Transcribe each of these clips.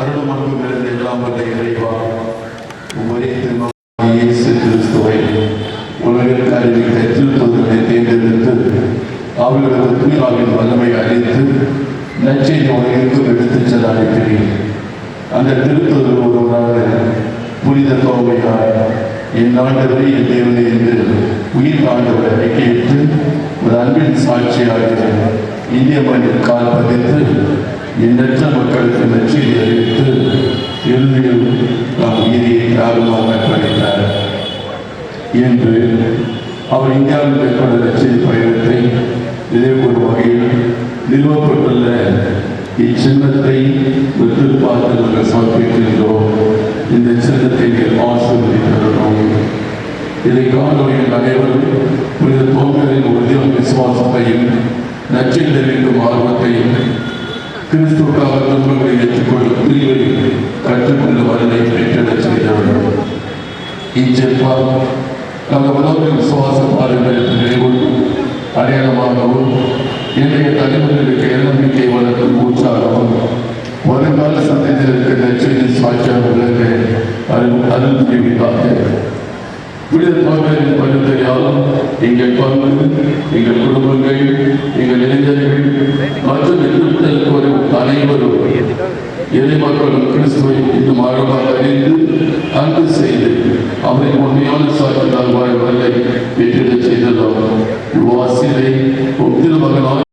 அருளும் அன்பும் நிறைந்த எல்லாம் வல்ல இறைவா, ஒரே திருமண இயேசு கிறிஸ்துவை உலகிற்கு அறிவித்த திருத்தூதர்களை தேர்ந்தெடுத்து அவர்களது துணியாவின் வல்லமை அளித்து நற்செய்தி உலகிற்கும் எடுத்துச் செல்ல அழைக்கிறேன். அந்த திருத்தூதர் ஒருவராக புனித தோமையார் என் ஆண்டவரை என் தேவனை என்று உயிர் ஆண்டவரை அறிக்கையிட்டு ஒரு அன்பின் சாட்சியாக இந்திய மண்ணில் கால் பதித்து எண்ணற்ற மக்களுக்கு நற்செய்தி அறிவித்து இறுதியில் நாம் உயிரியை தியாகமாக அர்ப்பணித்தார் என்று அவர் இந்தியாவில் மேற்கொண்ட நற்செய்தி பயணத்தை நினைவுகூறும் வகையில் நிறுவப்பட்டுள்ள இச்சின்னத்தை வெற்று பார்த்து நாங்கள் சமர்ப்பிக்கின்றோம். இந்த சின்னத்தை ஆசீர்வதிக்கிறோம். இதை காணொலியில் அனைவரும் புனித தோமையின் உறுதியான விசுவாசத்தையும் நச்சை தெரிவிக்கும் ஆர்வத்தையும் கிறிஸ்துவுக்காக துன்பங்களை ஏற்றுக்கொள்ளும் பிரிவை கற்றுக்கொள்ள வரலை பெற்றெடுச் செய்தவர்கள். இச்செப்பால் நமது உலகின் விசுவாச பாரம்பரியத்தை நினைவுறும் அடையாளமாகவும் இன்றைய தலைமுறைகளுக்கு நம்பிக்கை வளர்க்கும் உற்சாகமும் வருங்கால சந்ததியினருக்கு நற்செய்தி சாட்சியாக விளங்க அருள் புரிவிக்காக புனித தோமையின் பரிந்துரையாலும் எங்கள் பங்கு, எங்கள் குடும்பங்கள், எங்கள் இளைஞர்கள் மற்றும் எதிர்ப்புதல் வரும் அனைவரும் இறை மக்களும் கிறிஸ்துவை இன்னும் ஆழமாக அறிந்து அன்பு செய்து அவரின் உண்மையான சாட்சியால் வாழ்வதை வெற்றிடச் செய்ததாம். இவ்வாசிரை திருமகனாய்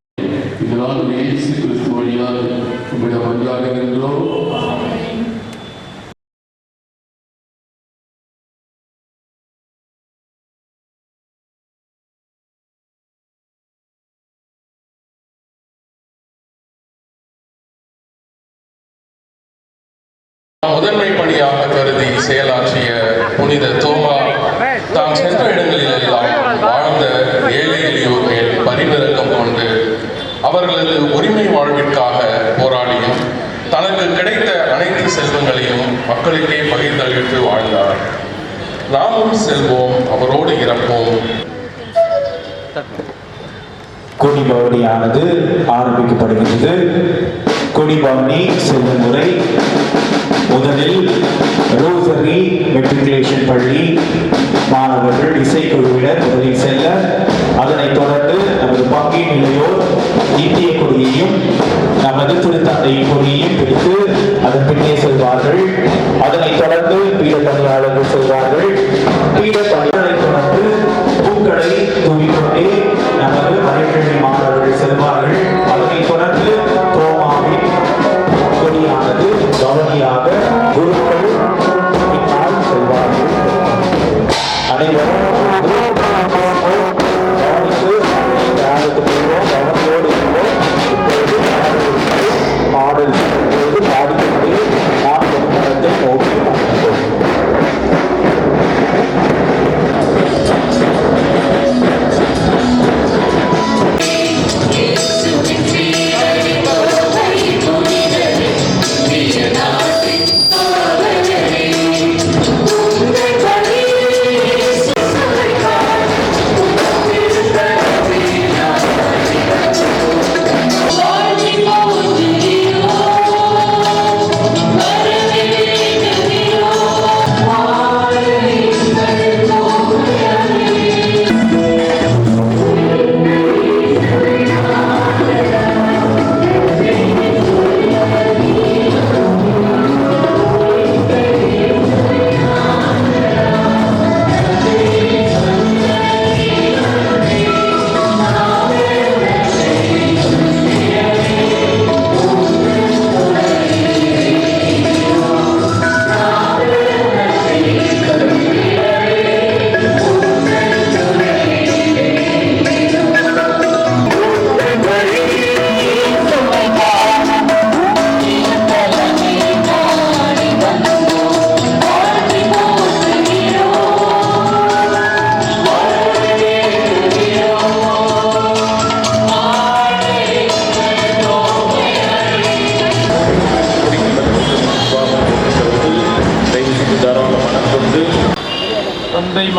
இதனால் இயேசு கிறிஸ்து வழியாக உங்களிடம் மன்றாடுகின்றோம். முதன்மை பணியாக கருதி செயலாற்றிய புனித தோமா தாம் சென்ற இடங்களில் எல்லாம் வாழ்ந்த ஏழை எளியோர்கள் பரிவிரக்கம் கொண்டு அவர்களது உரிமை வாழ்விற்காக போராடியும் தனக்கு கிடைத்த அனைத்து செல்வங்களையும் மக்களுக்கே பகிர்ந்தளித்து வாழ்ந்தார். நாமும் செல்வோம், அவரோடு இறப்போம். கொடிபவனியானது ஆரம்பிக்கப்படுகிறது. கொடிபவனி செல்லும் முறை முதலில் ரோசரி மெட்ரிகுலேஷன் பள்ளி மாணவர்கள் இசைக்குழுவினர் முதலில் செல்ல, அதனைத் தொடர்ந்து நமது பங்கின் நிலையோர் இந்திய கொடியையும் நமது திருத்தந்தையின் கொடியையும் பிடித்து அதன் பின்னே செல்வார்கள். அதனைத் தொடர்ந்து பீட பணியாளர்கள் செல்வார்கள். பீட பணியாளரை தொடர்ந்து பூக்களை தூவிக்கொண்டே நமது மறைக்கல்வி மாணவர்கள் செல்வார்கள். அதனைத் தொடர்ந்து தோமாவின் கொடியானது கவனியாக குருக்கள் பின்னால் செல்வார்கள். அனைவரும் பாடல் பாடிக்கொண்டே நாம் மரத்தை நோக்கி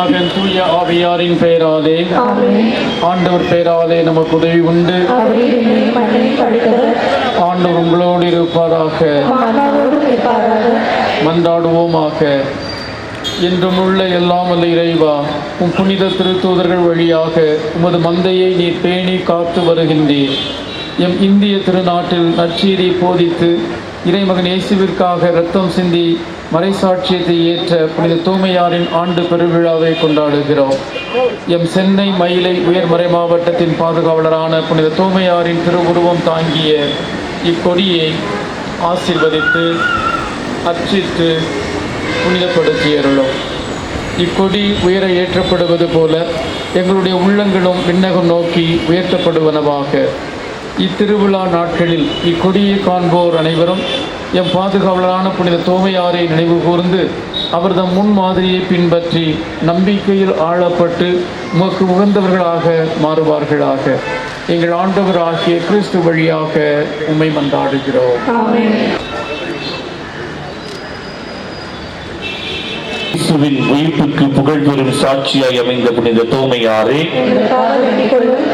மகன் தூய ஆவியாரின் பெயராலே ஆமென். ஆண்டவர் பெயராலே நமக்கு உதவி உண்டு. அவரீர் என்னை மண்ணில் படைத்தவர். ஆண்டவர் உங்களோடு இருப்பாராக. ஆன்மாவோடும் இருப்பாராக. மன்றாடுவோமாக. என்றும் உள்ள எல்லாம் வல்ல இறைவா, உம் புனித திருத்தூதர்கள் வழியாக உமது மந்தையை நீர் பேணி காத்து வருகின்றீர். எம் இந்திய திருநாட்டில் நற்செய்தியை போதித்து இறைமகன் இயேசுவிற்காக இரத்தம் சிந்தி மறைசாட்சியத்தை ஏற்ற புனித தூய்மையாரின் ஆண்டு பெருவிழாவை கொண்டாடுகிறோம். எம் சென்னை மயிலை உயர்மறை மாவட்டத்தின் பாதுகாவலரான புனித தூய்மையாரின் திருவுருவம் தாங்கிய இக்கொடியை ஆசீர்வதித்து அர்ச்சித்து புனிதப்படுத்தியருளும். இக்கொடி உயர ஏற்றப்படுவது போல எங்களுடைய உள்ளங்களும் விண்ணகம் நோக்கி உயர்த்தப்படுவனவாக. இத்திருவிழா நாட்களில் இக்கொடியை காண்போர் அனைவரும் எம் பாதுகாவலரான புனித தூய்மையாரை நினைவு கூர்ந்து அவர்தம் முன்மாதிரியை பின்பற்றி நம்பிக்கையில் ஆளப்பட்டு உமக்கு உகந்தவர்களாக மாறுவார்களாக. எங்கள் ஆண்டவர் ஆகிய கிறிஸ்து வழியாக உம்மை மன்றாடுகிறோம். ஆமென். இயேசுவின் உயிர்ப்புக்கு புகழ் பெறும் சாட்சியாய் அமைந்த புனித தூய்மையாரே, எங்களுக்காக வேண்டிக் கொள்ளும்.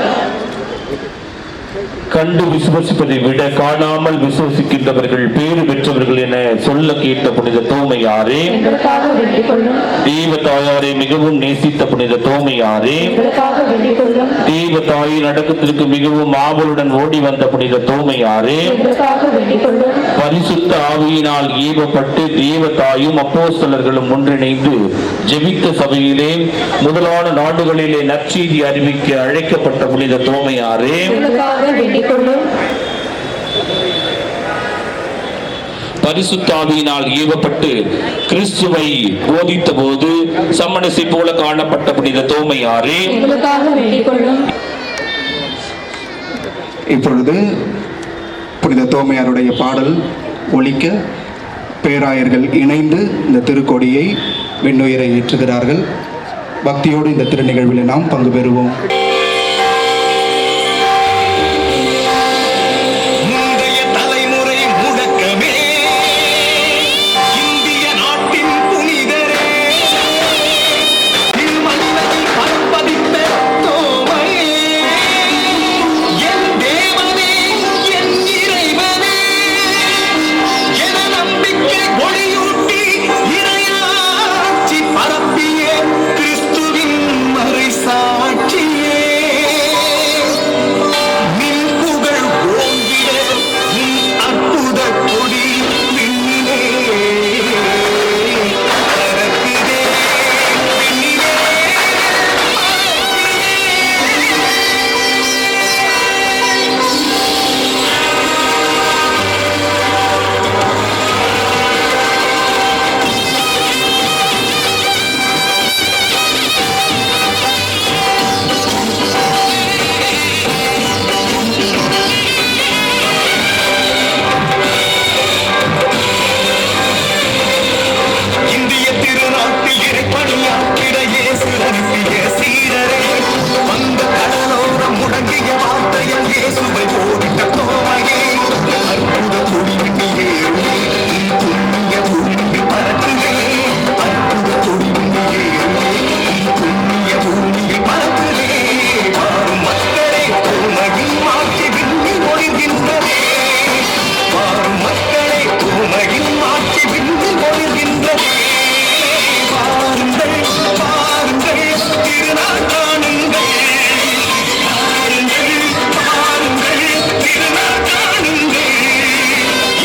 கண்டு விசுவசிப்பதை விட காணாமல் விசுவசிக்கின்றவர்கள் பேறு பெற்றவர்கள் என சொல்ல கேட்ட புனித தூய்மையாரே, எங்களுக்காக வேண்டிக் கொள்ளும். தேவ தாயாரை மிகவும் நேசித்த புனித தூய்மையாரே, எங்களுக்காக வேண்டிக் கொள்ளும். தேவ தாயின் அடக்கத்திற்கு மிகவும் ஆவலுடன் ஓடி வந்த புனித தூய்மையாரே, எங்களுக்காக வேண்டிக் கொள்ளும். பரிசுத்த ஆவியினால் ஏவப்பட்டு தேவ தாயும் அப்போஸ்தலர்களும் ஒன்றிணைந்து ஜெபித்த சபையிலே முதலான நாடுகளிலே நற்செய்தி அறிவிக்க அழைக்கப்பட்ட புனித தூய்மையாரே, எங்களுக்காக வேண்டிக் கொள்ளும். பரிசுத்த ஆவியினால் ஏவப்பட்டு கிறிஸ்துவை போதித்த போது சம்மனசை போல காணப்பட்ட புனித தூய்மையாரே, எங்களுக்காக வேண்டிக் கொள்ளும். இப்பொழுது புனித தோமையாருடைய பாடல் ஒலிக்க பேராயர்கள் இணைந்து இந்த திருக்கொடியை விண்ணுயரை ஏற்றுகிறார்கள். பக்தியோடு இந்த திருநிகழ்வில் நாம் பங்கு பெறுவோம்.